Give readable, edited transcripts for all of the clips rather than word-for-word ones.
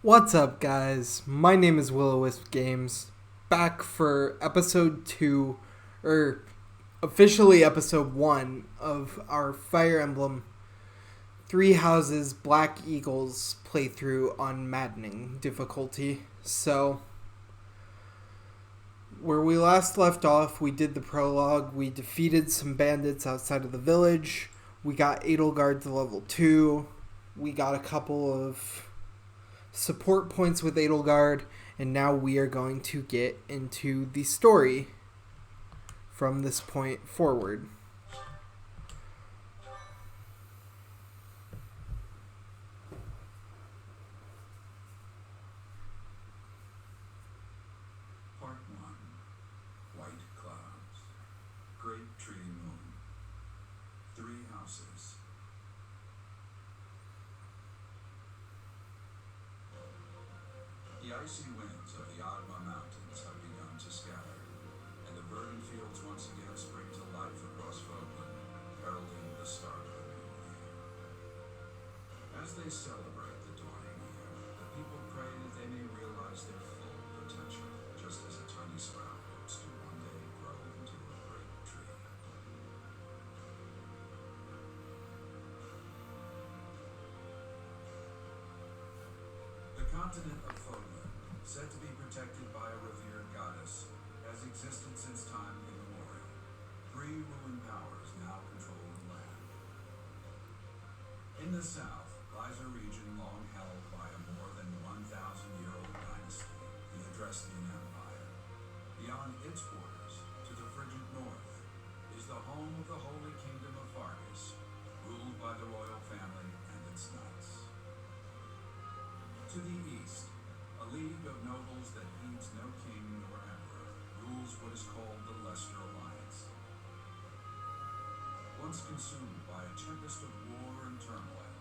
What's up, guys? My name is Will-O-Wisp Games, back for episode 2, or officially episode 1 of our Fire Emblem Three Houses Black Eagles playthrough on Maddening difficulty. So, where we last left off, we did the prologue, we defeated some bandits outside of the village, we got Edelgard to level 2, we got a couple of support points with Edelgard, and now we are going to get into the story from this point forward. Part 1. White Clouds. Great Tree Moon. Three Houses. The icy winds of the Adma Mountains have begun to scatter, and the verdant fields once again spring to life across Fogland, heralding the start of a new year. As they celebrate the dawning year, the people pray that they may realize their full potential, just as a tiny sprout hopes to one day grow into a great tree. The continent of Fogland, said to be protected by a revered goddess, has existed since time immemorial. Three ruling powers now control the land. In the south lies a region long held by a more than 1,000-year-old dynasty, the Adrestian Empire. Beyond its borders, to the frigid north, is the home of the Holy Kingdom of Fargus, ruled by the royal family and its knights. To the east, a league of nobles that heeds no king nor emperor rules what is called the Lesser Alliance. Once consumed by a tempest of war and turmoil,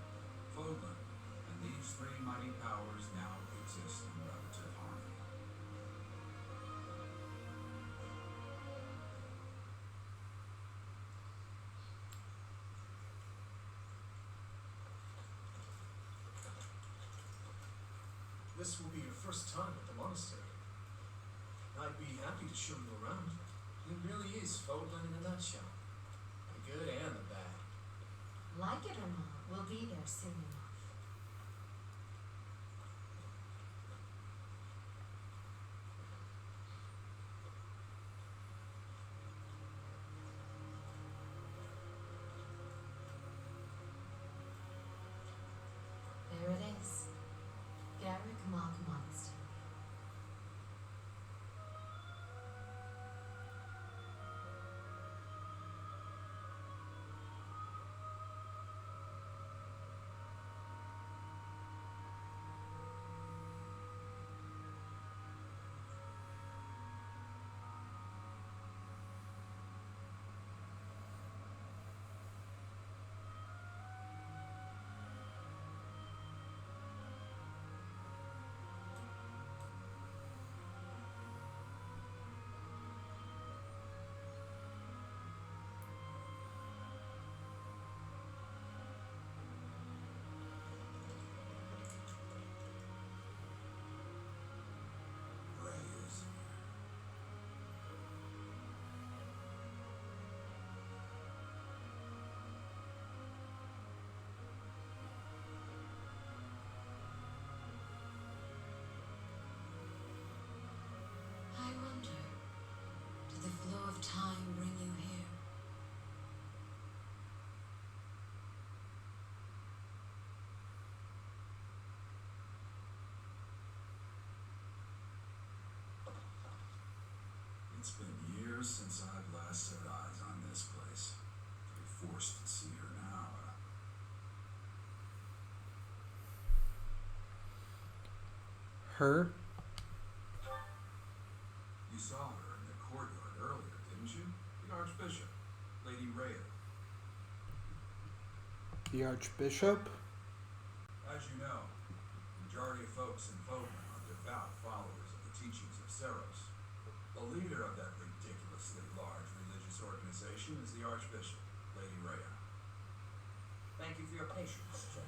Fogland and these three mighty powers now exist in relative harmony. This will be your first time at the monastery. I'd be happy to show you around. It really is Fogland in a nutshell. The good and the bad. Like it or not, we'll be there soon enough. There it is. Garrick Mock Monastery. Ray is here. I wonder, did the flow of time bring you here? It's been years since I've last set eyes on this place. To be forced to see her now, Her? You saw her in the courtyard earlier, didn't you? The Archbishop, Lady Rhea. The Archbishop? As you know, the majority of folks in Fogland are devout followers of the teachings of Seros. The leader of that ridiculously large religious organization is the Archbishop, Lady Rhea. Thank you for your patience, sir.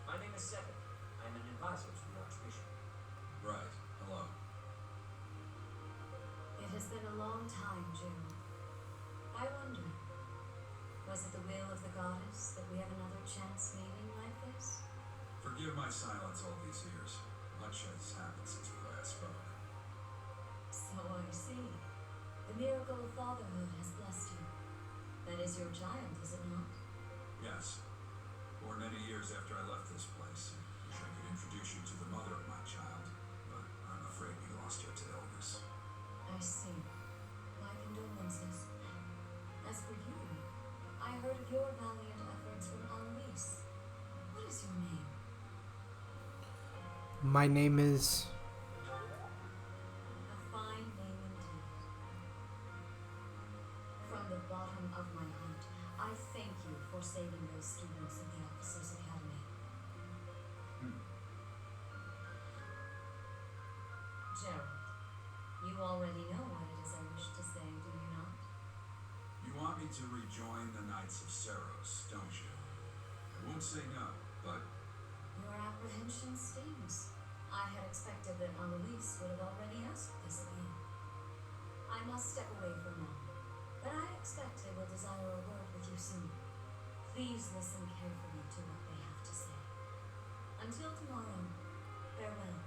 My name is Seven. I am an advisor to the Archbishop. has been a long time, Gerald. I wonder, was it the will of the goddess that we have another chance meeting like this? Forgive my silence all these years. Much has happened since we last spoke. So I see. The miracle of fatherhood has blessed you. That is your child, is it not? Yes. Born many years after I left this place. Wish I could introduce you to the mother of my child, but I'm afraid we lost her to illness. I see. My condolences. As for you, I heard of your valiant efforts from Annalise. What is your name? My name is... A fine name indeed. From the bottom of my heart, I thank you for saving those students of the Officers Academy. Gerald, you already know what it is I wish to say, do you not? You want me to rejoin the Knights of Seros, don't you? I won't say no, but Your apprehension stings. I had expected that Annalise would have already asked this of you. I must step away for now, but I expect they will desire a word with you soon. Please listen carefully to what they have to say. Until tomorrow, farewell.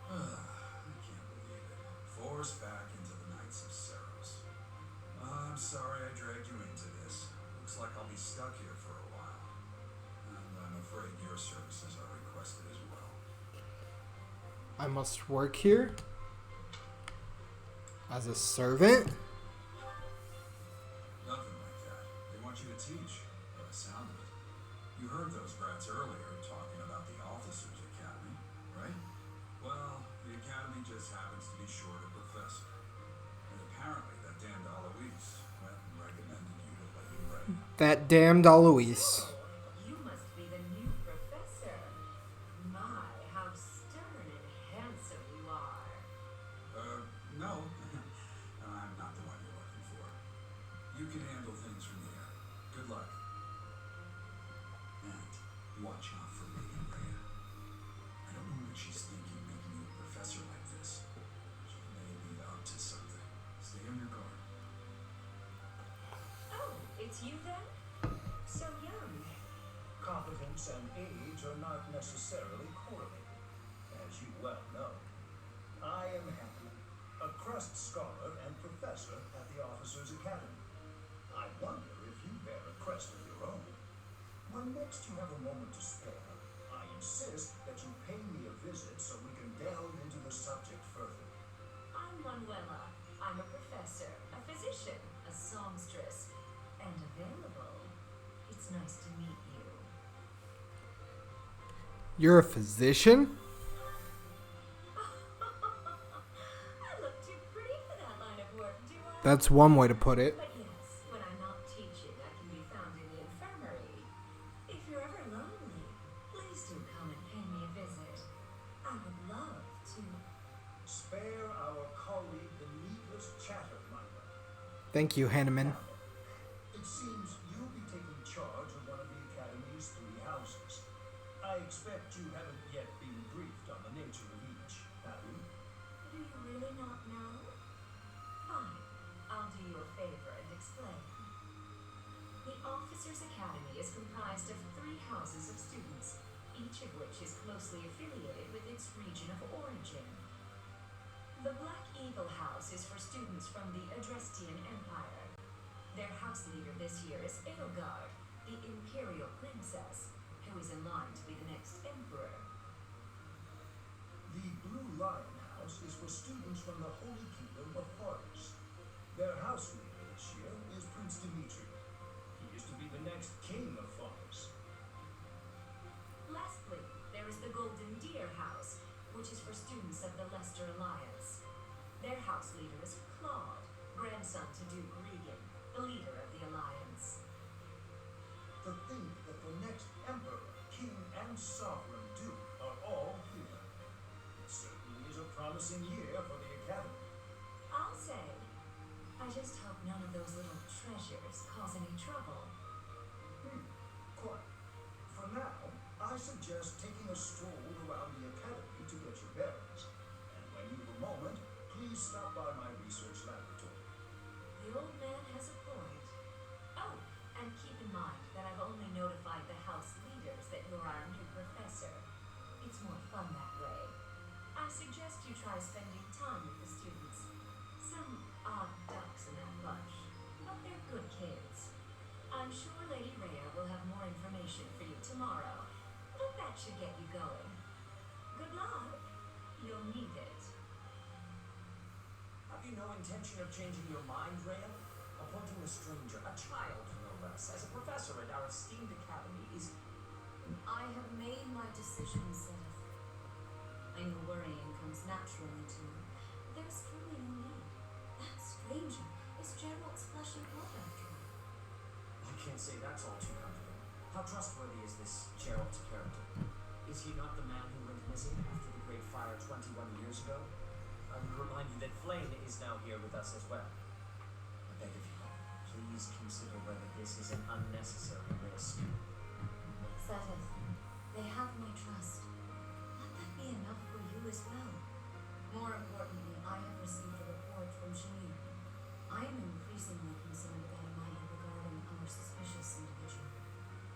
I can't believe it. Forced back into the Knights of Seros. I'm sorry I dragged you into this. Looks like I'll be stuck here for a while. And I'm afraid your services are requested as well. I must work here? As a servant? Nothing like that. They want you to teach, by the sound of it. You heard those brats earlier talking about the Officers Academy, right? Well, the Academy just happens to be short a professor. And apparently that damned Eloise went and recommended you to let you read. That damned Eloise. You must be the new professor. My, how stern and handsome you are. No. I'm not the one you're looking for. You can handle things from here. Good luck. And watch out for Lady Rhea. I don't know what she's thinking making you a professor like this. She may be up to something. Stay on your guard. Oh, it's you then? So young. Competence and age are not necessarily correlated, as you well know. I am Happy, a Crest Scholar and Professor at the Officers Academy. I wonder if you bear a crest of your own. When next you have a moment to spare, I insist that you pay me a visit so we can delve into the subject further. I'm Manuela. I'm a professor, a physician, a songstress, and available. It's nice to meet you. You're a physician? I look too pretty for that line of work, do I? That's one way to put it. But yes, when I'm not teaching, I can be found in the infirmary. If you're ever lonely, please do come and pay me a visit. I would love to. Spare our colleague the needless chatter, Myra. Thank you, Hanneman. It seems you'll be taking charge of one of the Academy's 3 houses. I expect you haven't yet been briefed on the nature of each, have you? Do you really not know? Fine, I'll do you a favor and explain. The Officers Academy is comprised of 3 houses of students, each of which is closely affiliated with its region of origin. The Black Eagle House is for students from the Adrestian Empire. Their house leader this year is Edelgard, the Imperial Princess, who is in line to be the next Emperor. The Blue Lion House is for students from the Holy Kingdom of Forest. Their house leader this year is Prince Dimitri. He is to be the next king of Forest. Lastly, there is the Golden Deer House, which is for students of the Leicester Alliance. Their house leader is Claude, grandson to Duke Regan, the leader of the Alliance. To think that the next emperor, king, and sovereign duke are all here. It certainly is a promising year for the Academy. I'll say, I just hope none of those little treasures needed. Have you no intention of changing your mind, Rhea? Appointing a stranger, a child no less, as a professor at our esteemed academy is... I have made my decision, Seth. I know worrying comes naturally to you. There's truly no need. That stranger is Gerald's flesh and blood, after all. I can't say that's all too comfortable. How trustworthy is this Gerald's character? Is he not the man who went missing after the Great Fire 21 years ago? I would remind you that Flame is now here with us as well. I beg of you, please consider whether this is an unnecessary risk. Seth, they have my trust. Let that be enough for you as well. More importantly, I have received a report from Shamir. I am increasingly concerned about a matter regarding our suspicious individual.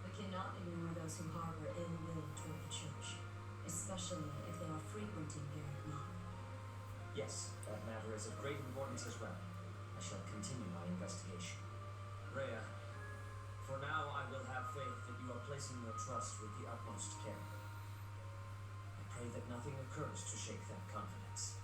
We cannot ignore those who harbor ill will toward the church, especially if they are frequenting Garrick Knock. Yes, that matter is of great importance as well. I shall continue my investigation. Rhea, for now I will have faith that you are placing your trust with the utmost care. I pray that nothing occurs to shake that confidence.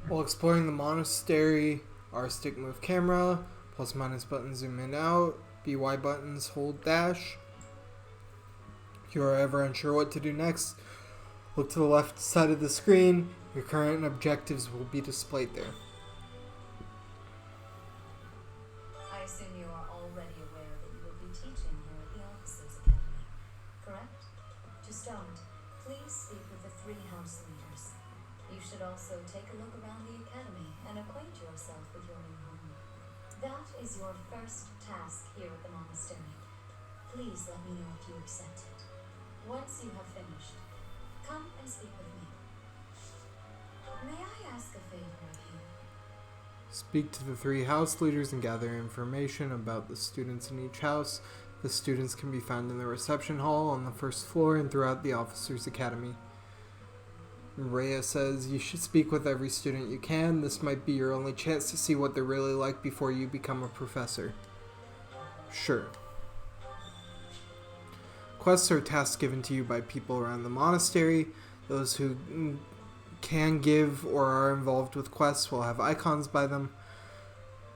While exploring the monastery, R stick move camera, plus minus button zoom in out, BY buttons hold dash. If you are ever unsure what to do next, look to the left side of the screen. Your current objectives will be displayed there. I assume you are already aware that you will be teaching here at the Officers Academy, correct? To start, please speak with the 3 house leaders. You should also take a look around the academy and acquaint yourself with your new home. That is your first task here at the monastery. Please let me know if you accept it. Once you have finished, come and speak with me. May I ask a favor of you? Speak to the 3 house leaders and gather information about the students in each house. The students can be found in the reception hall on the 1st floor and throughout the Officers Academy. Rhea says you should speak with every student you can. This might be your only chance to see what they're really like before you become a professor. Sure. Quests are tasks given to you by people around the monastery. Those who can give or are involved with quests will have icons by them.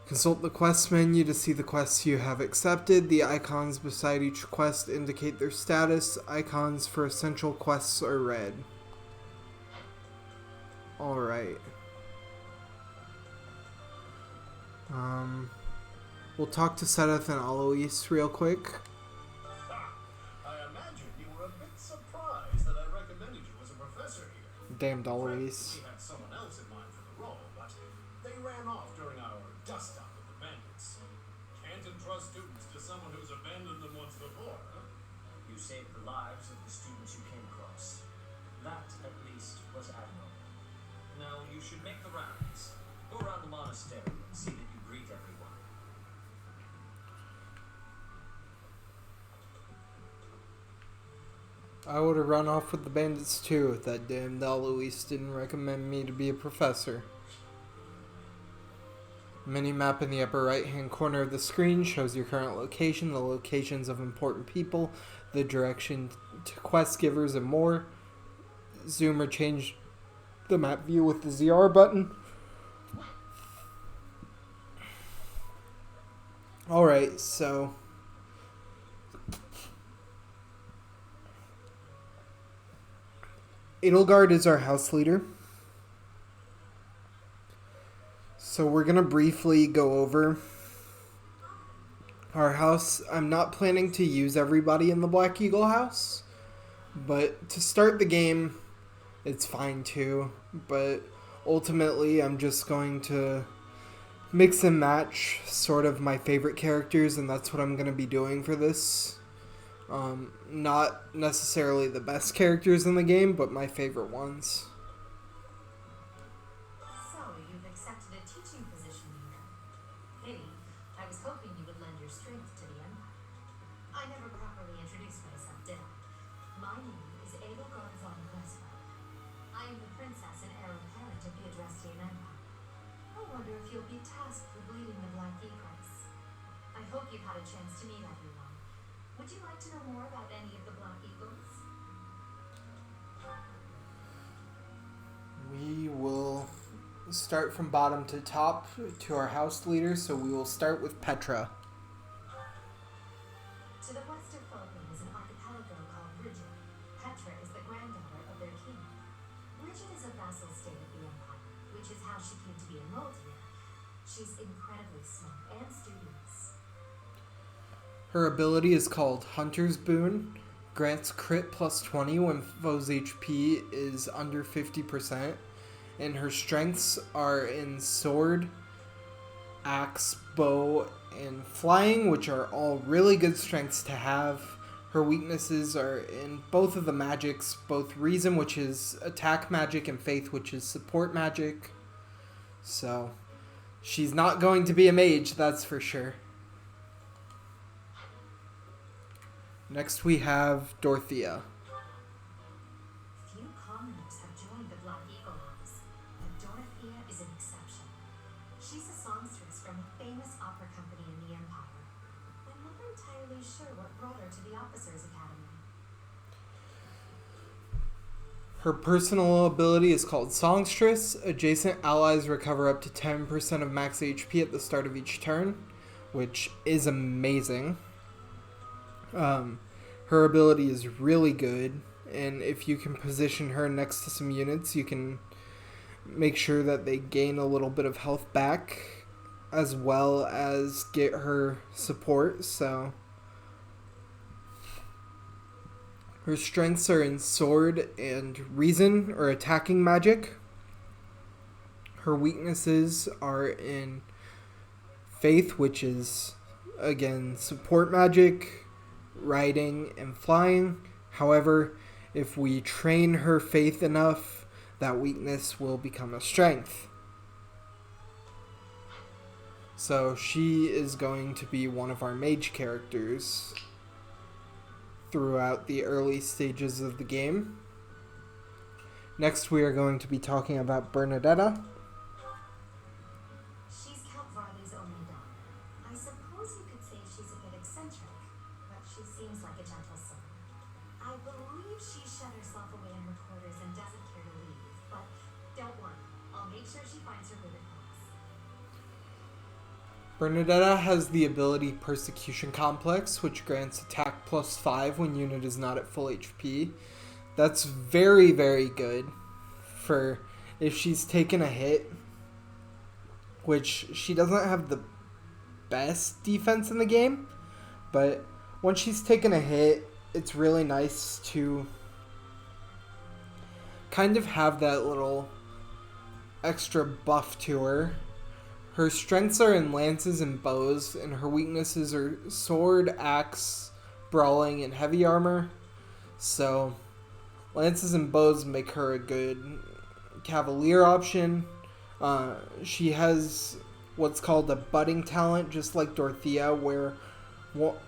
Consult the quest menu to see the quests you have accepted. The icons beside each quest indicate their status. Icons for essential quests are red. Alright. We'll talk to Sedith and Alois real quick. I imagine you were a bit surprised that I recommended you as a professor here. Damned Frankly, Alois. we had someone else in mind for the role, but they ran off during our dust-up with the bandits. Can't entrust students to someone who's abandoned them once before, huh? You saved the lives of the students you came across. That, at least, was admirable. Now, you should make the rounds. Go around the monastery and see that you greet everyone. I would have run off with the bandits too if that damned Alois didn't recommend me to be a professor. Mini-map in the upper right-hand corner of the screen shows your current location, the locations of important people, the direction to quest givers, and more. Zoom or change the map view with the ZR button. Alright, so Edelgard is our house leader. So we're going to briefly go over our house. I'm not planning to use everybody in the Black Eagle house, but to start the game, it's fine too. But ultimately, I'm just going to mix and match sort of my favorite characters, and that's what I'm going to be doing for this. Not necessarily the best characters in the game, but my favorite ones. So, you've accepted a teaching position here. Pity. I was hoping you would lend your strength to the Empire. I never properly introduced myself, did I? My name is Edelgard von Crespo. I am the princess and heir apparent of the Adrestian Empire. I wonder if you'll be tasked with leading the Black Eagles. I hope you've had a chance to meet everyone. Would you like to know more about any of the Black Eagles? We will start from bottom to top to our house leader, so we will start with Petra. To the west of Fulton is an archipelago called Bridget. Petra is the granddaughter of their king. Bridget is a vassal state of the Empire, which is how she came to be enrolled here. She's incredibly smart and studious. Her ability is called Hunter's Boon. Grants crit plus 20 when foe's HP is under 50%. And her strengths are in sword, axe, bow, and flying, which are all really good strengths to have. Her weaknesses are in both of the magics, both Reason, which is attack magic, and Faith, which is support magic. So, she's not going to be a mage, that's for sure. Next we have Dorothea. Few commoners have joined the Black Eagle House, but Dorothea is an exception. She's a songstress from a famous opera company in the Empire. I'm not entirely sure what brought her to the Officers' Academy. Her personal ability is called Songstress. Adjacent allies recover up to 10% of max HP at the start of each turn, which is amazing. Her ability is really good, and if you can position her next to some units, you can make sure that they gain a little bit of health back, as well as get her support. So her strengths are in sword and reason, or attacking magic. Her weaknesses are in faith, which is, again, support magic, riding, and flying. However, if we train her faith enough, that weakness will become a strength. So she is going to be one of our mage characters throughout the early stages of the game. Next we are going to be talking about Bernadetta. She's Count Varley's only daughter. I suppose you could say she's a bit eccentric, but she seems like a gentle soul. I believe she shut herself away in her quarters and doesn't care to leave, but don't worry, I'll make sure she finds her way to class. Bernadetta has the ability Persecution Complex, which grants attack plus 5 when unit is not at full HP. That's very, very good for if she's taken a hit, which she doesn't have the best defense in the game, but when she's taken a hit, it's really nice to kind of have that little extra buff to her. Her strengths are in lances and bows, and her weaknesses are sword, axe, brawling, and heavy armor. So, lances and bows make her a good cavalier option. She has what's called a budding talent, just like Dorothea, where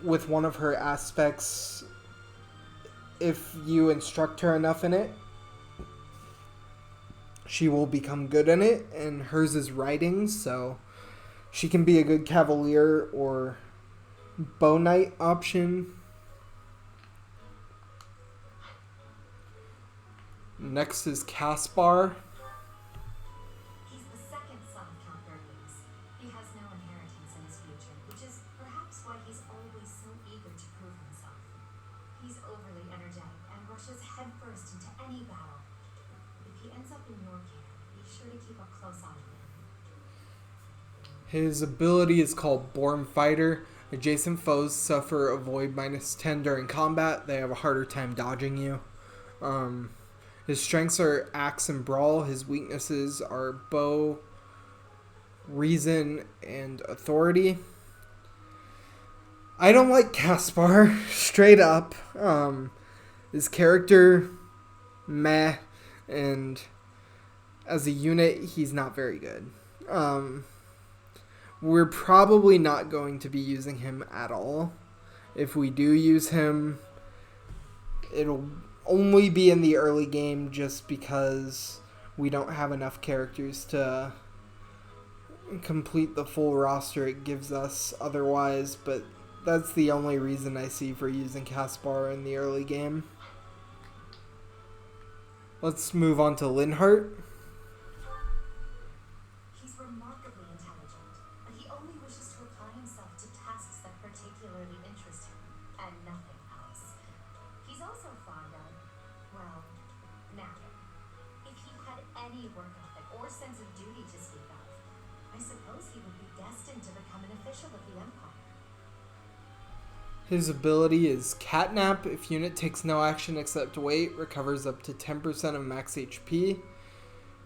with one of her aspects, if you instruct her enough in it, she will become good in it, and hers is riding, so she can be a good cavalier or bow knight option. Next is Caspar. He's the second son of Count Bergliez. He has no inheritance in his future, which is perhaps why he's always so eager to prove himself. He's overly energetic and rushes headfirst into any battle. If he ends up in your care, be sure to keep a close eye on him. His ability is called Born Fighter. Adjacent foes suffer a void -10 during combat. They have a harder time dodging you. His strengths are axe and brawl. His weaknesses are bow, reason, and authority. I don't like Caspar, straight up. His character, meh, and as a unit, he's not very good. We're probably not going to be using him at all. If we do use him, it'll only be in the early game just because we don't have enough characters to complete the full roster it gives us otherwise, but that's the only reason I see for using Caspar in the early game. Let's move on to Linhardt. He's remarkably intelligent, but he only wishes to apply himself to tasks that particularly interest him, and nothing else. He's also fond of, well, napping. If he had any work ethic or sense of duty to speak of, I suppose he would be destined to become an official of the Empire. His ability is Catnap. If unit takes no action except wait, recovers up to 10% of max HP.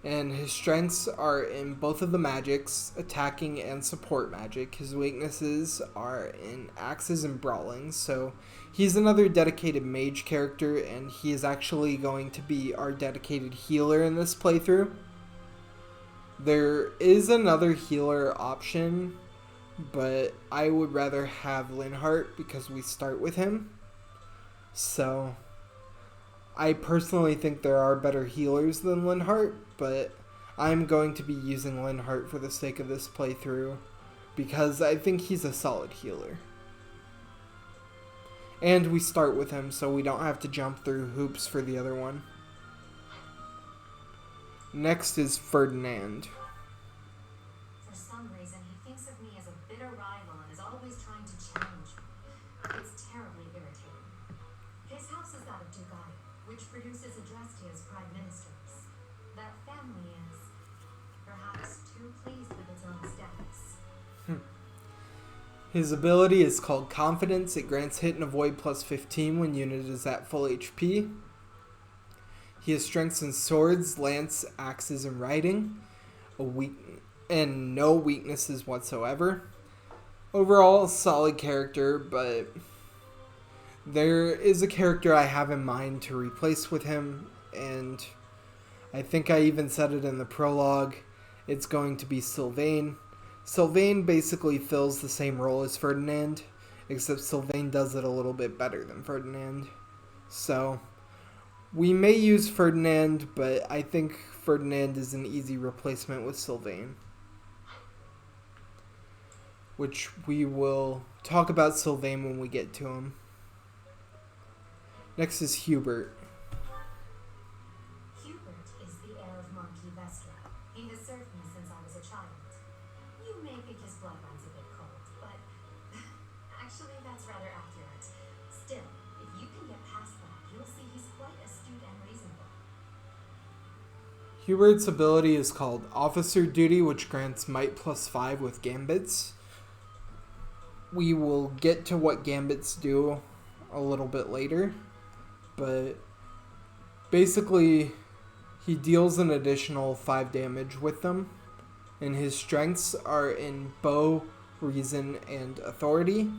And his strengths are in both of the magics, attacking and support magic. His weaknesses are in axes and brawling. So he's another dedicated mage character, and he is actually going to be our dedicated healer in this playthrough. There is another healer option, but I would rather have Linhardt because we start with him. So I personally think there are better healers than Linhardt, but I'm going to be using Linhardt for the sake of this playthrough because I think he's a solid healer. And we start with him, so we don't have to jump through hoops for the other one. Next is Ferdinand. For some reason, he thinks of me as a bitter rival and is always trying to challenge me. It's terribly irritating. His house is that of Dugai, which produces Adrestia's prime ministers. That family is perhaps too pleased with its own status. His ability is called Confidence. It grants hit and avoid plus 15 when unit is at full HP. He has strengths in swords, lance, axes, and riding, and no weaknesses whatsoever. Overall, a solid character, but there is a character I have in mind to replace with him, and I think I even said it in the prologue. It's going to be Sylvain. Sylvain basically fills the same role as Ferdinand, except Sylvain does it a little bit better than Ferdinand. So we may use Ferdinand, but I think Ferdinand is an easy replacement with Sylvain, which we will talk about Sylvain when we get to him. Next is Hubert. Hubert is the heir of Marquis Vestra. He has served me since I was a child. You may think his blood runs a bit cold, but actually that's rather accurate. Still, if you can get past that, you'll see he's quite astute and reasonable. Hubert's ability is called Officer Duty, which grants might plus 5 with gambits. we will get to what gambits do a little bit later, but basically he deals an additional 5 damage with them, and his strengths are in bow, reason, and authority.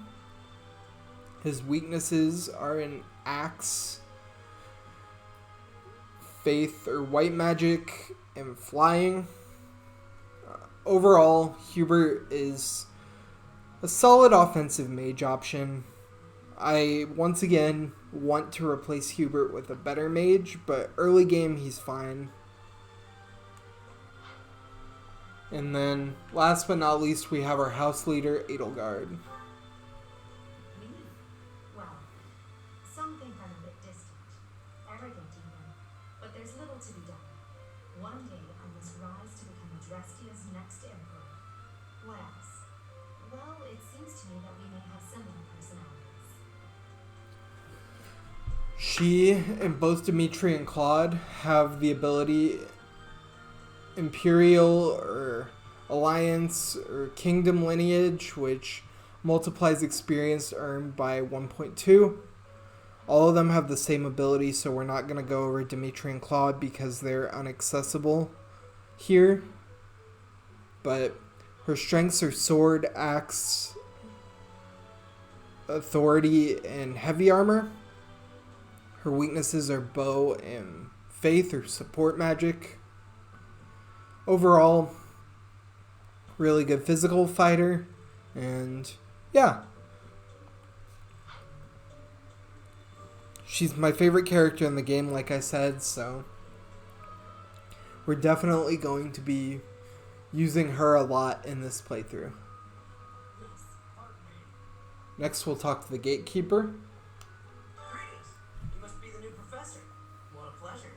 His weaknesses are in axe, faith or white magic, and flying. Overall, Hubert is a solid offensive mage option. I, once again, want to replace Hubert with a better mage, but early game he's fine. And then, last but not least, we have our house leader, Edelgard. Me? Well, some think I'm a bit distant, arrogant even, but there's little to be done. One day I must rise to become Adrestia's next emperor. What else? Well, it seems to me that we may have similar personalities. She and both Dimitri and Claude have the ability Imperial or Alliance or Kingdom lineage, which multiplies experience earned by 1.2. All of them have the same ability, so we're not going to go over Dimitri and Claude because they're inaccessible here. But her strengths are sword, axe, authority, and heavy armor. Her weaknesses are bow and faith or support magic. Overall, really good physical fighter, and yeah. She's my favorite character in the game, like I said, so we're definitely going to be using her a lot in this playthrough. Next, we'll talk to the gatekeeper. Greetings. You must be the new professor. What a pleasure.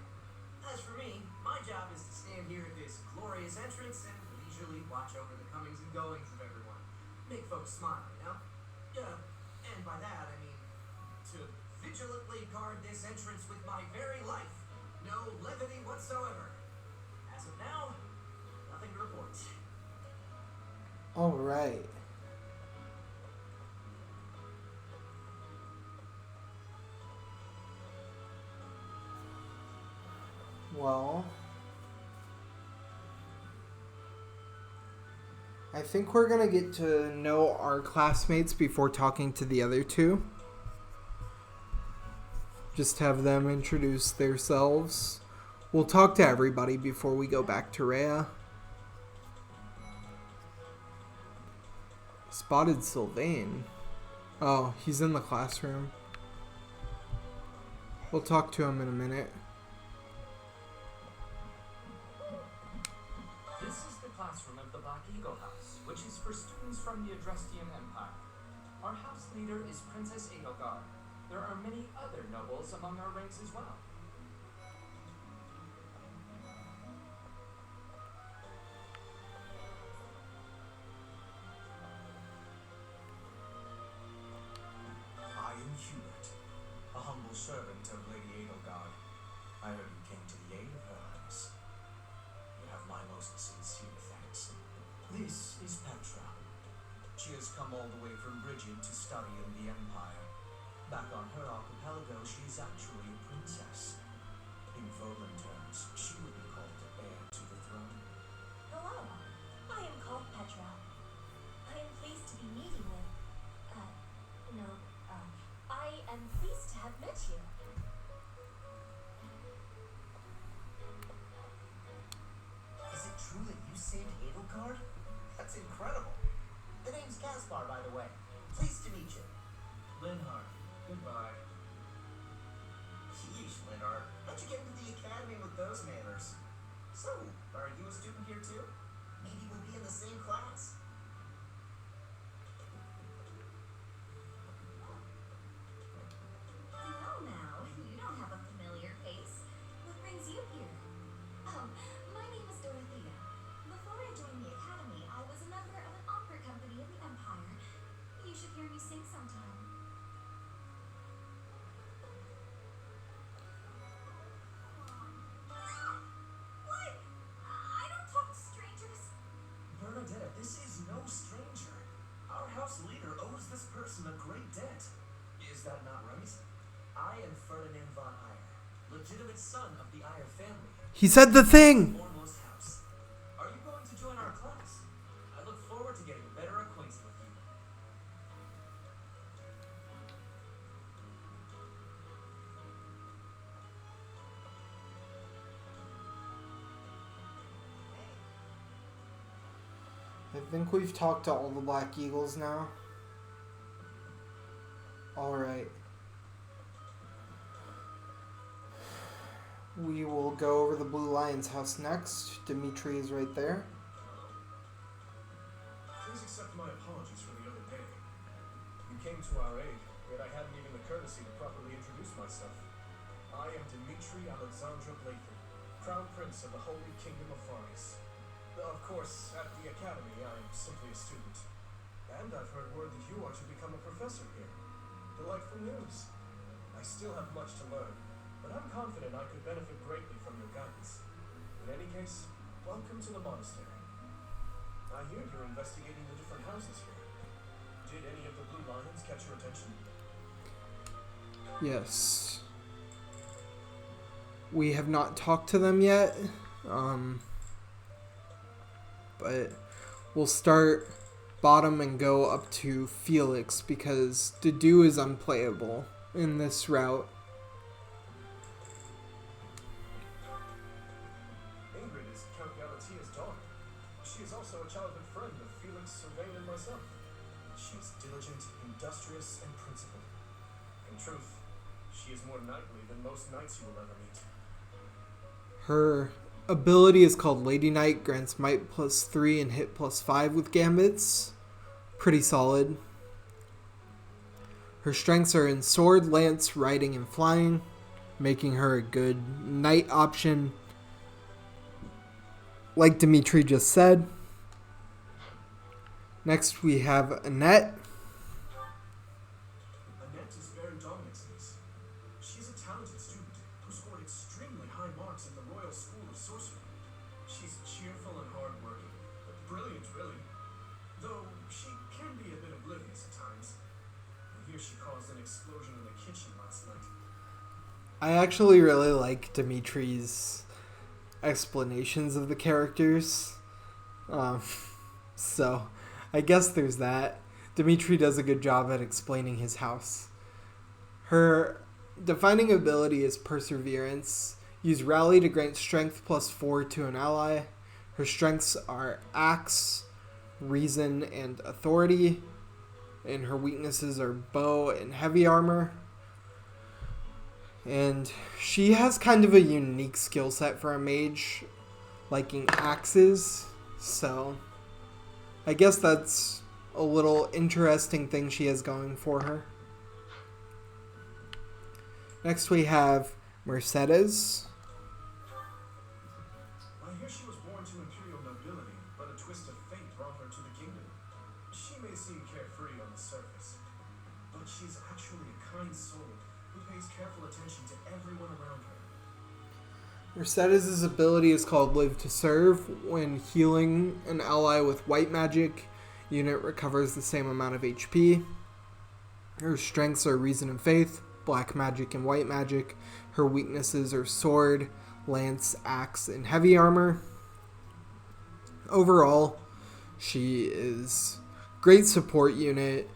As for me, my job is to stand here at this glorious entrance and leisurely watch over the comings and goings of everyone. Make folks smile, you know? Yeah, and by that I mean to vigilantly guard this entrance with my very life. No levity whatsoever. As of now, nothing to report. All right. Well, I think we're going to get to know our classmates before talking to the other two. Just have them introduce themselves. We'll talk to everybody before we go back to Rhea. Spotted Sylvain. Oh, he's in the classroom. We'll talk to him in a minute. This is the classroom of the Black Eagle House, which is for students from the Adrestian Empire. Our house leader is Princess Edelgard. There are many other nobles among our ranks as well. I am Hubert, a humble servant of Lady Edelgard. I heard you came to the aid of her Highness. You have my most sincere thanks. This is Petra. She has come all the way from Brigid to study in the Empire. Back on her archipelago, she is actually a princess. In Volan terms, she would be called heir to the throne. Hello, I am called Petra. I am pleased to be meeting with, I am pleased to have met you. Is it true that you saved Edelgard? That's incredible. The name's Caspar, by the way. Pleased to meet you. Linhart, goodbye. Yeesh, Linhart. How'd you get into the academy with those manners? So, are you a student here too? Maybe we'll be in the same class. No, now, you don't have a familiar face. What brings you here? My name is Dorothea. Before I joined the academy, I was a member of an opera company in the Empire. You should hear me sing sometime. What? I don't talk to strangers. Bernadette, this is illegitimate son of the Ire family. He said the thing! Foremost house. Are you going to join our class? I look forward to getting better acquainted with you. I think we've talked to all the Black Eagles now. Alright. We will go over the Blue Lion's house next. Dimitri is right there. Please accept my apologies for the other day. You came to our aid, yet I hadn't even the courtesy to properly introduce myself. I am Dimitri Alexandra Blakely, Crown Prince of the Holy Kingdom of Faris. Of course, at the Academy, I am simply a student. And I've heard word that you are to become a professor here. Delightful news. I still have much to learn, but I'm confident I could benefit greatly from your guidance. In any case, welcome to the monastery. I hear you're investigating the different houses here. Did any of the Blue Lions catch your attention? Yes. We have not talked to them yet. But we'll start bottom and go up to Felix because Dedu is unplayable in this route. Ingrid is Count Galatia's daughter. She is also a childhood friend of Felix, Sylvain, and myself. She is diligent, industrious, and principled. In truth, she is more knightly than most knights you will ever meet. Her ability is called Lady Knight, grants might +3 and hit +5 with gambits. Pretty solid. Her strengths are in sword, lance, riding, and flying, making her a good knight option. Like Dimitri just said. Next we have Annette. Annette is very dominant in this. She's a talented student who scored extremely high marks in the Royal School of Sorcery. She's cheerful and hardworking, but brilliant, really. Though she can be a bit oblivious at times. I hear she caused an explosion in the kitchen last night. I actually really like Dimitri's explanations of the characters. So I guess there's that. Dimitri does a good job at explaining his house. Her defining ability is Perseverance. Use Rally to grant strength +4 to an ally. Her strengths are Axe, Reason, and Authority. And her weaknesses are Bow and Heavy Armor. And she has kind of a unique skill set for a mage, liking axes. So I guess that's a little interesting thing she has going for her. Next we have Mercedes. I hear she was born to imperial nobility, but a twist of fate brought her to the kingdom. She may seem carefree on the surface, but she's actually a kind soul who pays careful attention to everyone around her. Mercedes' ability is called Live to Serve. When healing an ally with white magic, unit recovers the same amount of HP. Her strengths are Reason and Faith, black magic and white magic. Her weaknesses are sword, lance, axe, and heavy armor. Overall, she is great support unit.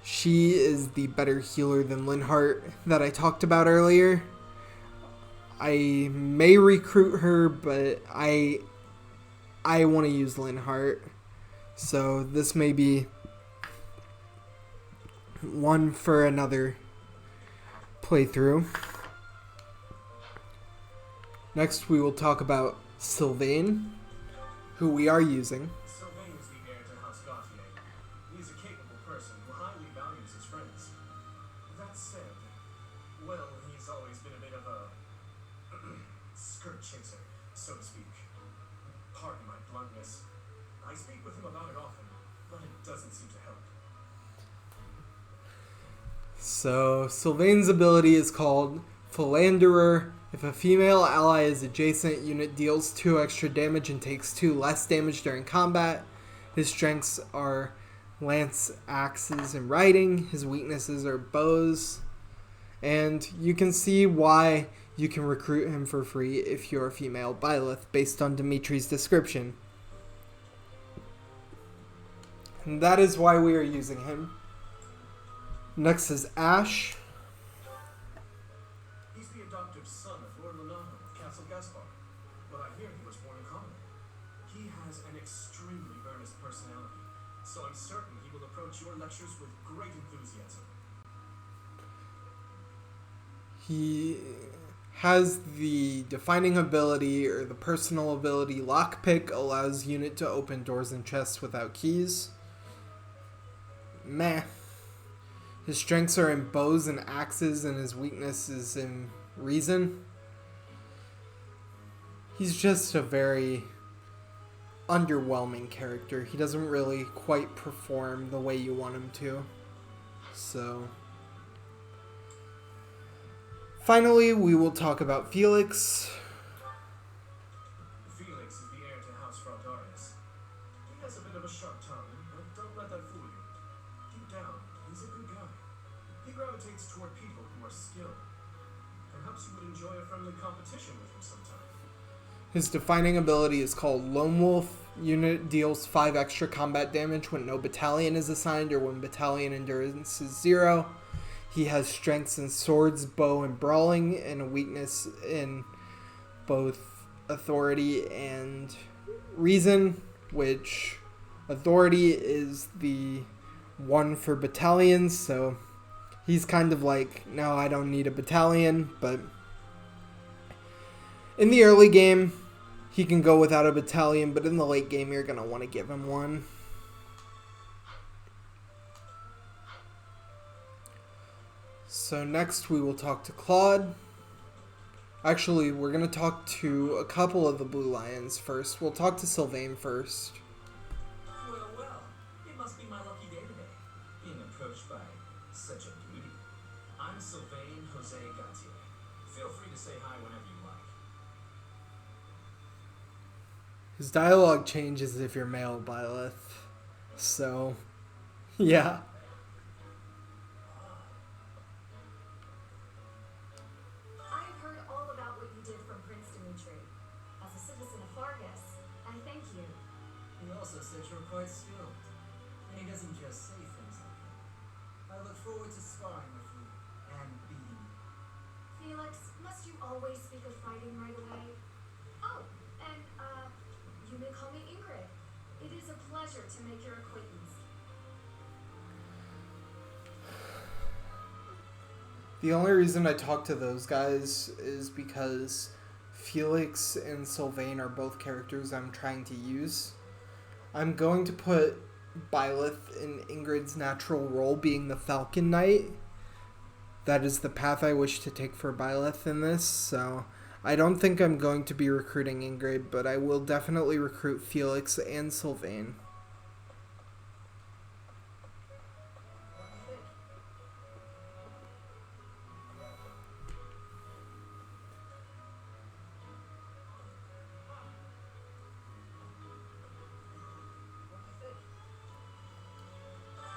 She is the better healer than Linhart that I talked about earlier. I may recruit her, but I want to use Linhart. So this may be one for another playthrough. Next we will talk about Sylvain, who we are using. Sylvain is the heir to House Gautier. He is a capable person who highly values his friends. That said, well, he's always been a bit of a skirt chaser, so to speak. Pardon my bluntness. I speak with him about it often, but it doesn't seem to help. So Sylvain's ability is called Philanderer. If a female ally is adjacent, unit deals 2 extra damage and takes 2 less damage during combat. His strengths are lance, axes, and riding. His weaknesses are bows. And you can see why You can recruit him for free if you're a female Byleth, based on Dimitri's description. And that is why we are using him. Next is Ash. He's the adoptive son of Lord Lonato of Castle Gaspar, but I hear he was born in Colony. He has an extremely earnest personality, so I'm certain he will approach your lectures with great enthusiasm. He has the defining ability, or the personal ability, Lockpick, allows unit to open doors and chests without keys. Meh. His strengths are in bows and axes, and his weakness is in reason. He's just a very underwhelming character. He doesn't really quite perform the way you want him to. So... finally, we will talk about Felix. Felix is the heir to House Frontarius. He has a bit of a sharp tongue, but don't let that fool you. Deep down, he's a good guy. He gravitates toward people who are skilled. Perhaps you would enjoy a friendly competition with him sometime. His defining ability is called Lone Wolf. Unit deals 5 extra combat damage when no battalion is assigned or when battalion endurance is 0. He has strengths in swords, bow, and brawling, and a weakness in both authority and reason, which authority is the one for battalions, so he's kind of like, no, I don't need a battalion, but in the early game, he can go without a battalion, but in the late game, you're going to want to give him one. So next we will talk to Claude. Actually, we're going to talk to a couple of the Blue Lions first. We'll talk to Sylvain first. Well, it must be my lucky day today, being approached by such a beauty. I'm Sylvain Jose Gautier. Feel free to say hi whenever you like. His dialogue changes if you're male, Byleth. So, yeah. I've heard all about what you did from Prince Dimitri. As a citizen of Fargus, I thank you. He also said you're quite skilled. And he doesn't just say things like that. I look forward to sparring with you and beating you. Felix, must you always speak of fighting right away? Oh, and, you may call me Ingrid. It is a pleasure to make your acquaintance. The only reason I talk to those guys is because Felix and Sylvain are both characters I'm trying to use. I'm going to put Byleth in Ingrid's natural role, being the Falcon Knight. That is the path I wish to take for Byleth in this, so I don't think I'm going to be recruiting Ingrid, but I will definitely recruit Felix and Sylvain.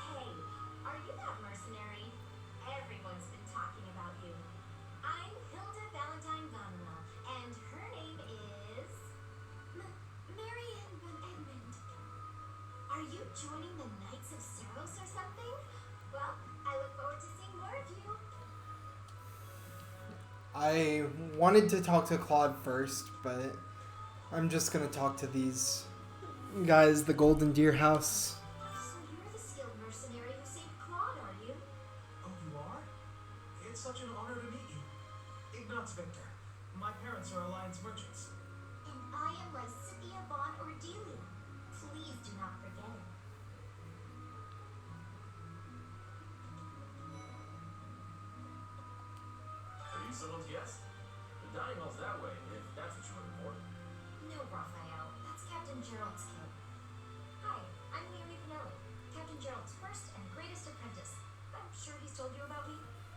Hey, are you that mercenary? Everyone's been talking about you. I'm Hilda Valentine Vanwell, and her name is... Marianne Van Edmund. Are you joining the Knights of Saros or something? Well, I look forward to seeing more of you. I wanted to talk to Claude first, but I'm just going to talk to these guys, the Golden Deer House. So you're the skilled mercenary who saved Claude, are you? Oh, you are? It's such an honor to meet you. Ignatz Victor. My parents are Alliance merchants. And I am Lysithia von Ordelia. Please do not forget it. Are you someone's guest? The dining hall's that way, if that's what you were for. No, Raphael. That's Captain Gerald's kid. Hi, I'm Mary Pinelli, Captain Gerald's first and greatest apprentice. I'm sure he's told you about me.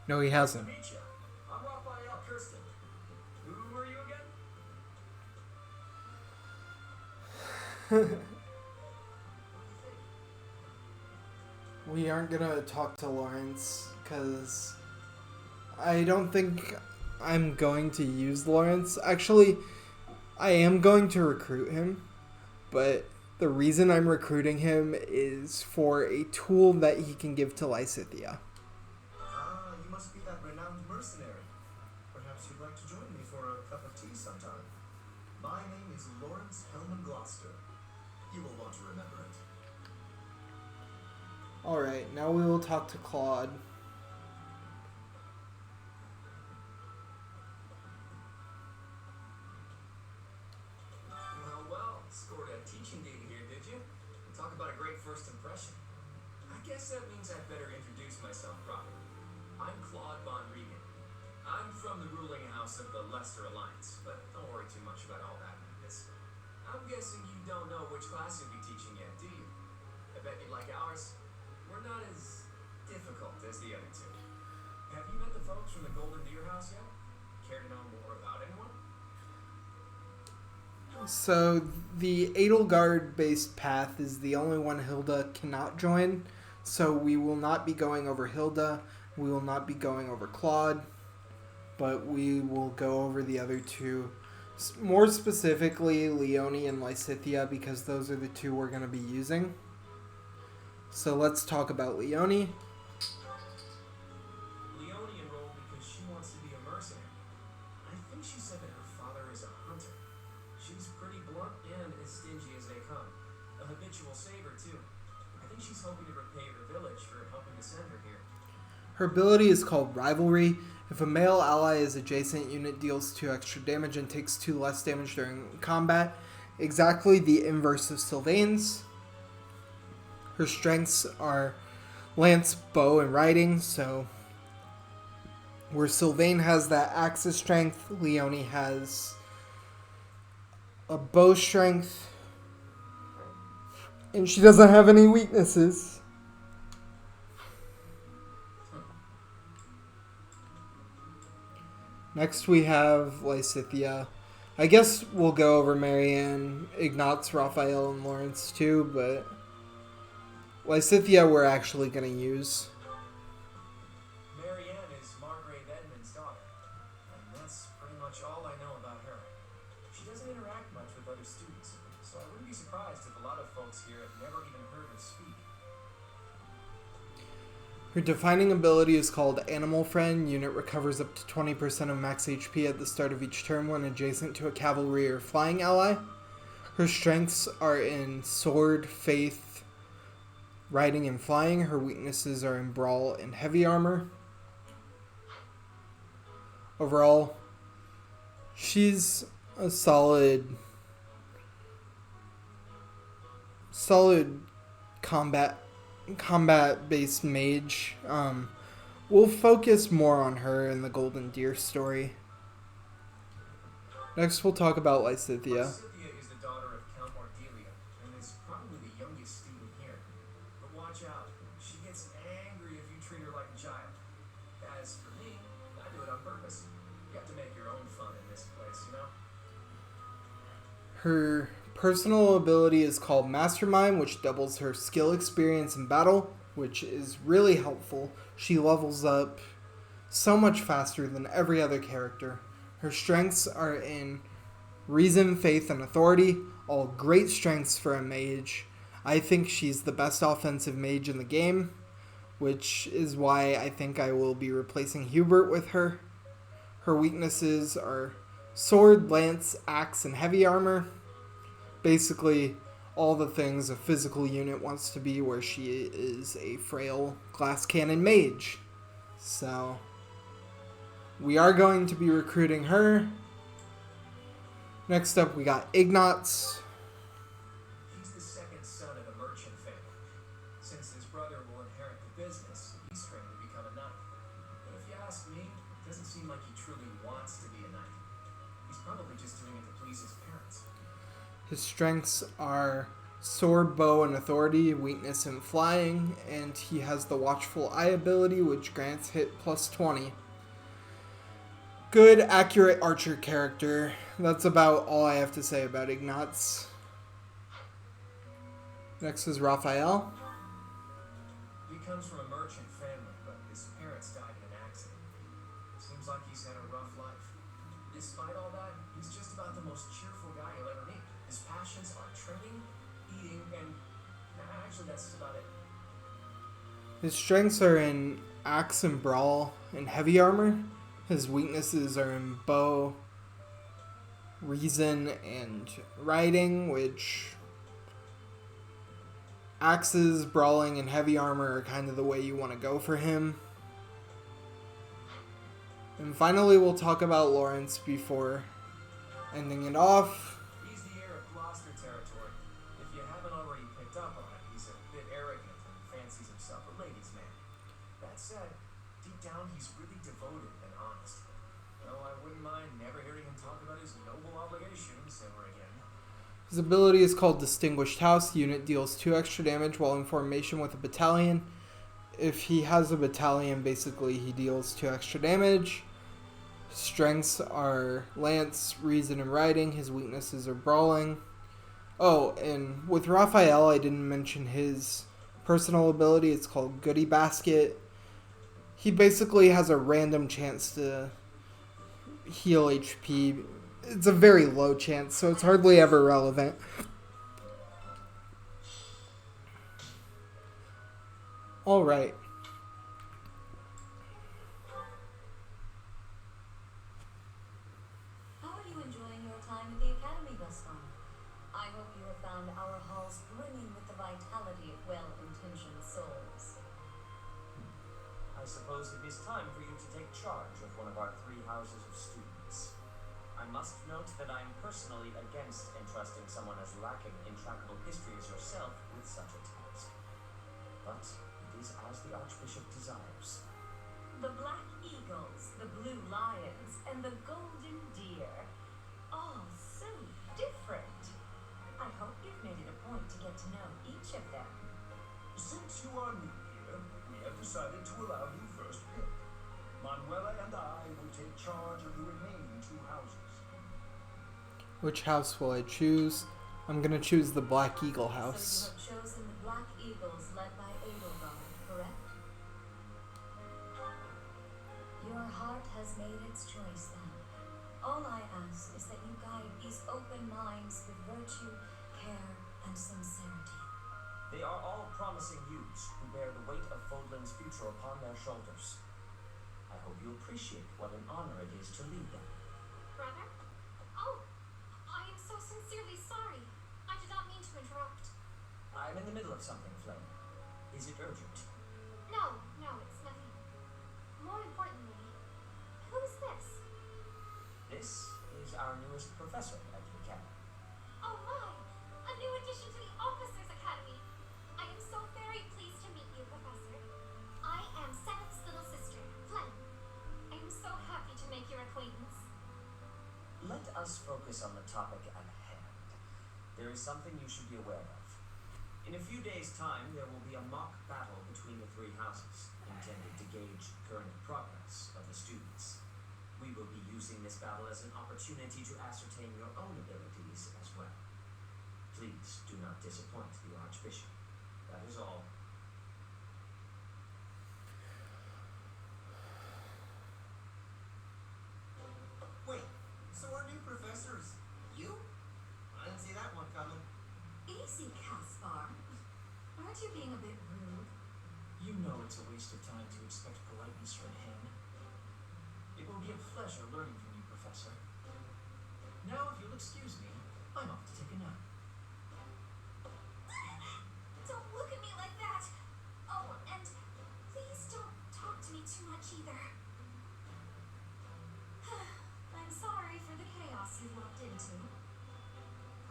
No, he Nice to hasn't. meet you. I'm Raphael Kirsten. Who are you again? What do you think? We aren't going to talk to Lawrence, because I don't think I'm going to use Lawrence. Actually, I am going to recruit him, but the reason I'm recruiting him is for a tool that he can give to Lysithea. Ah, you must be that renowned mercenary. Perhaps you'd like to join me for a cup of tea sometime. My name is Lawrence Hellman Gloucester. You will want to remember it. Alright, now we will talk to Claude. Well, scored a teaching gig here, did you? Talk about a great first impression. I guess that means I'd better introduce myself properly. I'm Claude Von Regan. I'm from the ruling house of the Leicester Alliance, but don't worry too much about all that madness. I'm guessing you don't know which class you'll be teaching yet, do you? I bet you'd like ours. We're not as difficult as the other two. Have you met the folks from the Golden Deer House yet? Care to know more about anyone? So, the Edelgard based path is the only one Hilda cannot join. So, we will not be going over Hilda. We will not be going over Claude. But we will go over the other two. More specifically, Leone and Lysithea, because those are the two we're going to be using. So, let's talk about Leone. Leone enrolled because she wants to be a mercenary. I think she said that her father is a hunter. She's pretty blunt and as stingy as they come. A habitual saver, too. I think she's hoping to repay her village for helping to send her here. Her ability is called Rivalry. If a male ally is adjacent, unit deals 2 extra damage and takes 2 less damage during combat. Exactly the inverse of Sylvain's. Her strengths are lance, bow, and riding, so where Sylvain has that axis strength, Leone has a bow strength, and she doesn't have any weaknesses. Next we have Lysithea. I guess we'll go over Marianne, Ignatz, Raphael, and Lawrence too, but Lysithea we're actually going to use. Marianne is Margrave Edmund's daughter, and that's pretty much all I know about her. She doesn't interact much with other students, so I wouldn't be surprised if a lot of folks here have never even heard her speak. Her defining ability is called Animal Friend. Unit recovers up to 20% of max HP at the start of each turn when adjacent to a cavalry or flying ally. Her strengths are in sword, faith, riding, and flying. Her weaknesses are in brawl and heavy armor. Overall, she's a solid combat-based mage. We'll focus more on her in the Golden Deer story. Next, we'll talk about Lysithea. Lysithea is the daughter of Count Ardelia, and is probably the youngest student here. But watch out, she gets angry if you treat her like a child. As for me, I do it on purpose. You have to make your own fun in this place, you know? Her personal ability is called Mastermind, which doubles her skill experience in battle, which is really helpful. She levels up so much faster than every other character. Her strengths are in Reason, Faith, and Authority, all great strengths for a mage. I think she's the best offensive mage in the game, which is why I think I will be replacing Hubert with her. Her weaknesses are sword, lance, axe, and heavy armor. Basically, all the things a physical unit wants to be, where she is a frail glass cannon mage. So, we are going to be recruiting her. Next up, we got Ignatz. He's the second son of a merchant family. Since his brother will inherit the business, he's trained to become a knight. But if you ask me, it doesn't seem like he truly wants to be a knight. He's probably just doing it to please his parents. His strengths are sword, bow, and authority, weakness, and flying, and he has the Watchful Eye ability, which grants hit plus 20. Good, accurate archer character. That's about all I have to say about Ignatz. Next is Raphael. He comes from a merchant family, but his parents died in an accident. Seems like he's had a rough life. despite all that, he's just about the most cheerful guy you'll ever meet. His passions are training, eating, and actually that's about it. His strengths are in axe and brawl and heavy armor. His weaknesses are in bow, reason, and riding, which axes, brawling, and heavy armor are kind of the way you want to go for him. And finally, we'll talk about Lawrence before ending it off. He's the heir of Gloucester territory. If you haven't already picked up on it, he's a bit arrogant and fancies himself a ladies' man. That said, deep down he's really devoted and honest. Though I wouldn't mind never hearing him talk about his noble obligations ever again. His ability is called Distinguished House. The unit deals 2 extra damage while in formation with a battalion. If he has a battalion, basically he deals 2 extra damage. Strengths are lance, reason, and riding. His weaknesses are brawling. Oh, and with Raphael, I didn't mention his personal ability. It's called Goodie Basket. He basically has a random chance to heal HP. It's a very low chance, so it's hardly ever relevant. Alright. How are you enjoying your time at the Academy thus far? I hope you have found our halls brimming with the vitality of well-intentioned souls. I suppose it is time for you to take charge of one of our 3 houses of students. I must note that I am personally against entrusting someone as lacking in trackable history as yourself with such a task. But it is as the Archbishop desires. The Black Eagles, the Blue Lions, and the Golden Deer. All so different. I hope you've made it a point to get to know each of them. Since you are new here, we have decided to allow you first pick. Manuela and I will take charge of the remaining 2 houses. Which house will I choose? I'm gonna choose the Black Eagle So house. you have chosen the Black Eagles led by Edelgard, correct? Your heart has made its choice then. All I ask is that you guide these open minds with virtue, care, and sincerity. They are all promising youths who bear the weight of Fodlan's future upon their shoulders. I hope you appreciate what an honor it is to lead them. Brother? Oh, I am so sincerely sorry. I did not mean to interrupt. I'm in the middle of something, Flame. Is it urgent? No, it's nothing. More importantly, who is this? This is our newest professor at the Academy. Oh my! A new addition to the Officers Academy. I am so very pleased to meet you, Professor. I am Seventh's little sister, Flem. I am so happy to make your acquaintance. Let us focus on the topic at hand. There is something you should be aware of. In a few days' time, there will be a mock battle between the 3 houses, intended to gauge current progress of the students. We will be using this battle as an opportunity to ascertain your own abilities as well. Please do not disappoint the Archbishop. That is all. Wait, so our new professors, you? I didn't see that one coming. Easy, Caspar. Aren't you being a bit rude? You know it's a waste of time to expect politeness from him. It will be a pleasure learning from you, Professor. Now, if you'll excuse me, I'm off to take a nap. Don't look at me like that. Oh, and please don't talk to me too much either. I'm sorry for the chaos you walked into.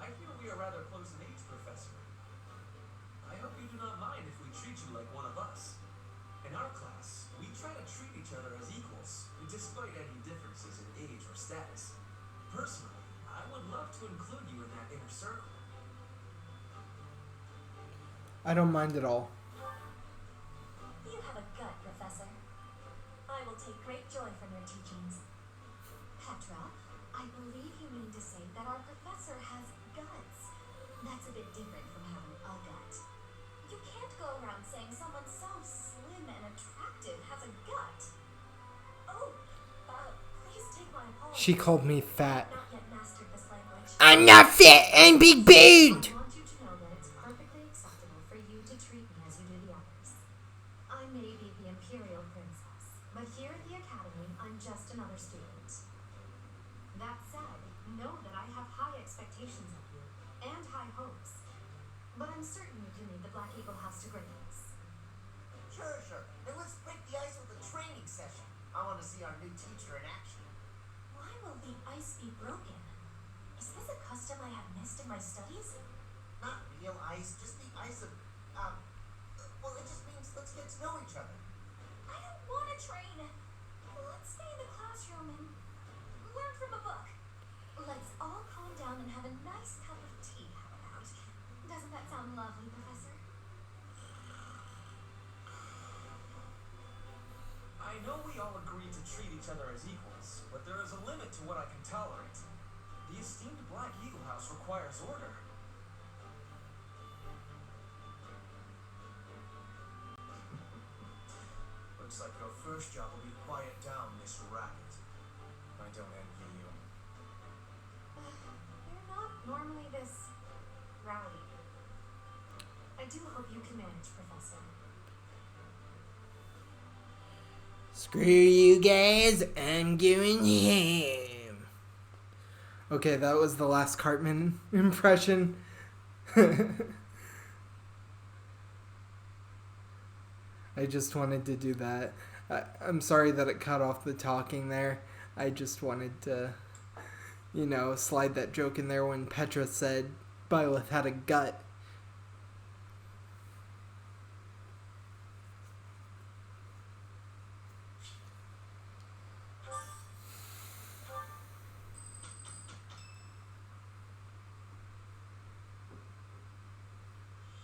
I feel we are rather close in age, Professor. I hope you do not mind if we treat you like one of us. In our class, we try to treat each other as equals, despite any differences in age or status. Personally, I would love to include you in that inner circle. I don't mind at all. You have a gut, Professor. I will take great joy from your teachings. Petra, I believe you mean to say that our professor has guts. That's a bit different from having a gut. You can't go around saying someone so slim and attractive has a gut. Oh, Please take my apologies. She called me fat. I've not yet mastered this language. I'm not fit and big boned. I want you to know that it's perfectly acceptable for you to treat me as you do the others. I may be the Imperial Princess, but here at the Academy, I'm just another student. That said, know that I have high expectations of you, and high hopes. But I'm certain you can lead the Black Eagle House to greatness. Sure. Then let's break the ice with a training session. I want to see our new teacher in action. Why will the ice be broken? Is this a custom I have missed in my studies? Not real ice, just the ice of, well, it just means let's get to know each other. I don't want to train. Let's stay in the classroom and learn from a book. Let's all calm down and have a nice cup of tea, how about? Doesn't that sound lovely, Professor? I know we all agree to treat each other as equals, but there is a limit to what I can tolerate. The esteemed Black Eagle House requires order. Looks like your first job will be to quiet down this racket. I don't envy you. You're not normally this rowdy. I do hope you can manage, Professor. Screw you guys, I'm going home. Okay, that was the last Cartman impression. I just wanted to do that. I'm sorry that it cut off the talking there. I just wanted to, slide that joke in there when Petra said Byleth had a gut.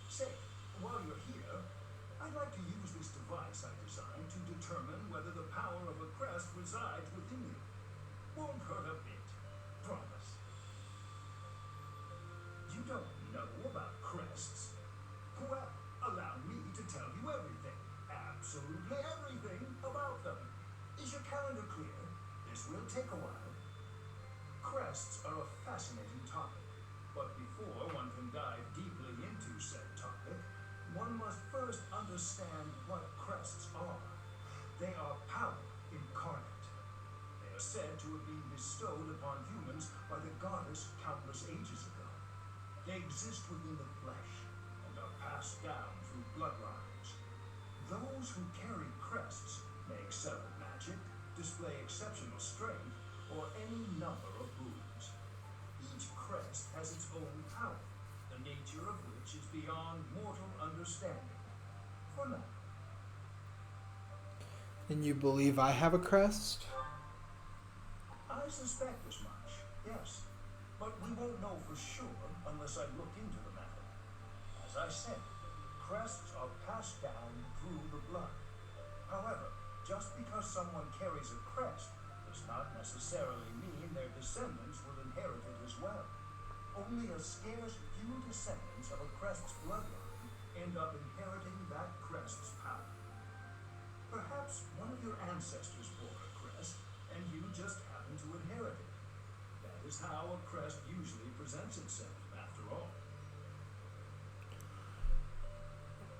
Say, while you're here, I'd like to use this device I designed to determine whether the power of a crest resides within you. Won't hurt a bit. Promise. You don't know about crests? Well, allow me to tell you everything. Absolutely everything about them. Is your calendar clear? This will take a while. Crests are a fascinating topic. But before one can dive deeply into said topic, one must first understand what crests are. They are power incarnate. They are said to have been bestowed upon humans by the goddess countless ages ago. They exist within the flesh and are passed down through bloodlines. Those who carry crests may excel at magic, display exceptional strength, or any number of boons. Each crest has its own power, the nature of which is beyond mortal understanding. For now. And you believe I have a crest? I suspect as much, yes. But we won't know for sure unless I look into the matter. As I said, crests are passed down through the blood. However, just because someone carries a crest does not necessarily mean their descendants will inherit it as well. Only a scarce few descendants of a crest's bloodline end up inheriting that crest's power. Perhaps one of your ancestors bore a crest, and you just happen to inherit it. That is how a crest usually presents itself, after all.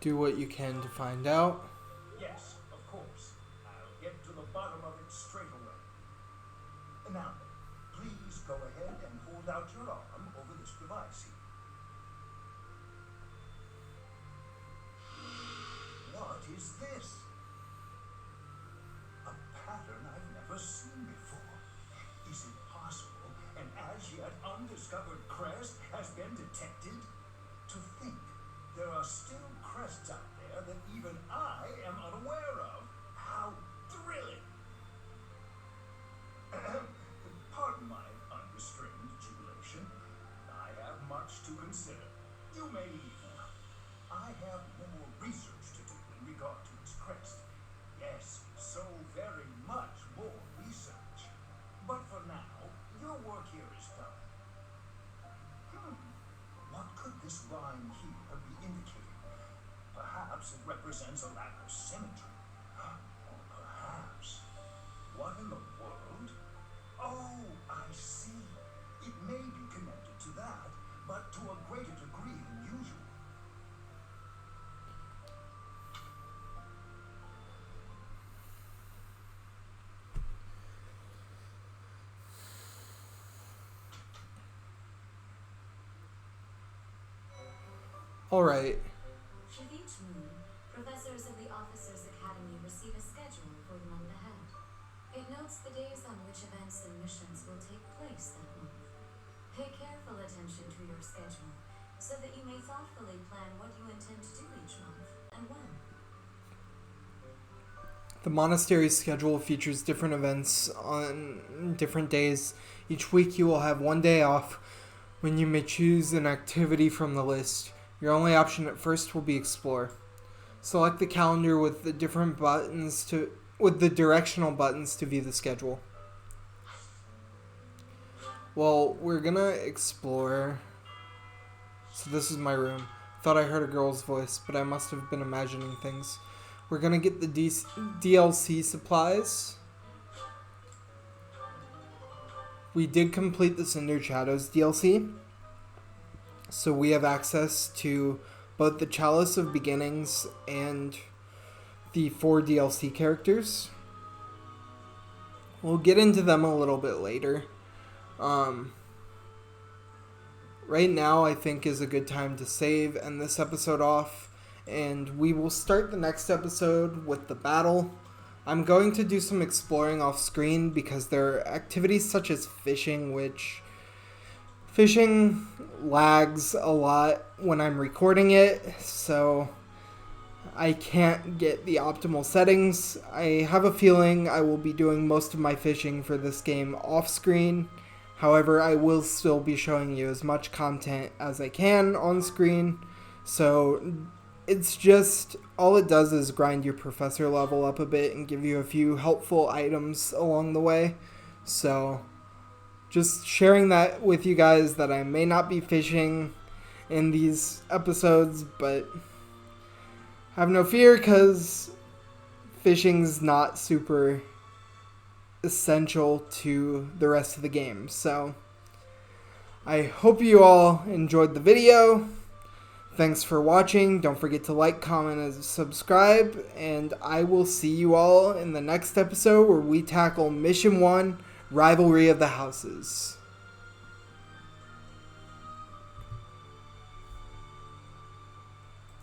Do what you can to find out. Yes, of course. I'll get to the bottom of it straight away. Now, please go ahead and hold out your arm over this device here. What is this? A pattern I've never seen before. Is it possible an as yet undiscovered crest has been detected? To think there are still crests out there that even I am unaware of. How thrilling! Pardon my unrestrained jubilation. I have much to consider. You may leave now. I have more research to do in regard to its crest. Yes, so very much more research. But for now, your work here is done. What could this line here be indicating? Perhaps it represents a lack of symmetry. Or perhaps... What in the world? see. It may be connected to that, but to a greater degree than usual. Alright. With each moon, professors of the Officers' Academy receive a schedule for the month ahead. It notes the days on which events and missions will take place that month. Pay careful attention to your schedule so that you may thoughtfully plan what you intend to do each month and when. The monastery's schedule features different events on different days. Each week you will have one day off when you may choose an activity from the list. Your only option at first will be Explore. Select the calendar with the directional buttons to view the schedule. Well, we're gonna explore. So this is my room. Thought I heard a girl's voice, but I must have been imagining things. We're gonna get the DLC supplies. We did complete the Cindered Shadows DLC. So we have access to both the Chalice of Beginnings and the 4 DLC characters. We'll get into them a little bit later. Right now I think is a good time to save and this episode off. And we will start the next episode with the battle. I'm going to do some exploring off screen because there are activities such as fishing, which fishing lags a lot when I'm recording it, so I can't get the optimal settings. I have a feeling I will be doing most of my fishing for this game off screen. However, I will still be showing you as much content as I can on screen. So it's just, all it does is grind your professor level up a bit and give you a few helpful items along the way. So just sharing that with you guys that I may not be fishing in these episodes, but have no fear because fishing's not super essential to the rest of the game. So I hope you all enjoyed the video. Thanks for watching. Don't forget to like, comment, and subscribe. And I will see you all in the next episode where we tackle Mission 1, Rivalry of the Houses.